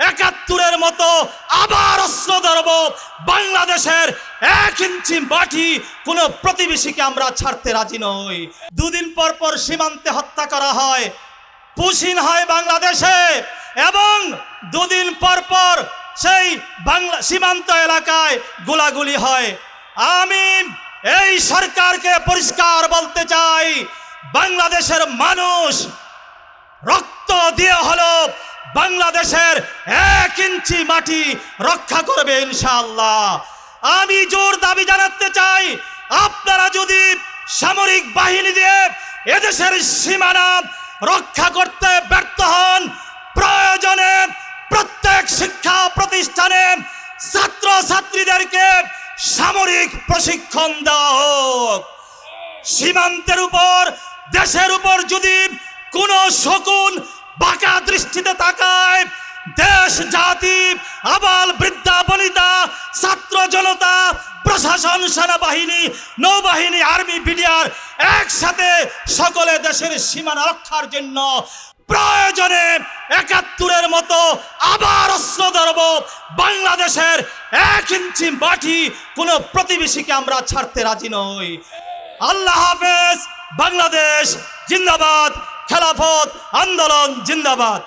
একাত্তরের মতো আবার অস্ত্র ধরব। বাংলাদেশের 1 ইঞ্চি মাটি কোনো প্রতিবেশীকে আমরা ছাড়তে রাজি নই। দুদিন পর পর সীমান্তে হত্যা করা হয়, পুশিন হয় বাংলাদেশে, এবং দুদিন পর পর সেই বাংলা সীমান্ত এলাকায় গোলাগুলি হয়। আমি এই সরকারকে পরিষ্কার বলতে চাই, বাংলাদেশের মানুষ রক্ত দিয়ে হলো বাংলাদেশের 1 ইঞ্চি মাটি রক্ষা করবে ইনশাআল্লাহ। আমি জোর দাবি জানাতে চাই, আপনারা যদি সামরিক বাহিনী দিয়ে এদেশের সীমানা রক্ষা করতে ব্যর্থ হন, প্রয়োজনে প্রত্যেক শিক্ষা প্রতিষ্ঠানে ছাত্র ছাত্রীদেরকে সামরিক প্রশিক্ষণ দেওয়া হোক। সীমান্তের উপর, দেশের উপর যদি কোনো শকুন বাঁকা দৃষ্টিতে তাকায়, দেশ জাতি আবাল বৃদ্ধা বনিতা ছাত্র জনতা প্রশাসন সেনাবাহিনী নৌবাহিনী আর্মি বিডিআর একসাথে সকলে দেশের সীমানা রক্ষার জন্য প্রয়োজনে 71-এর মতো আবার অস্ত্র ধরব। বাংলাদেশের 1 ইঞ্চি মাটি কোনো প্রতিবেশীকে আমরা ছাড়তে রাজি নই। আল্লাহ হাফেজ। বাংলাদেশ জিন্দাবাদ। খেলাফত আন্দোলন জিন্দাবাদ।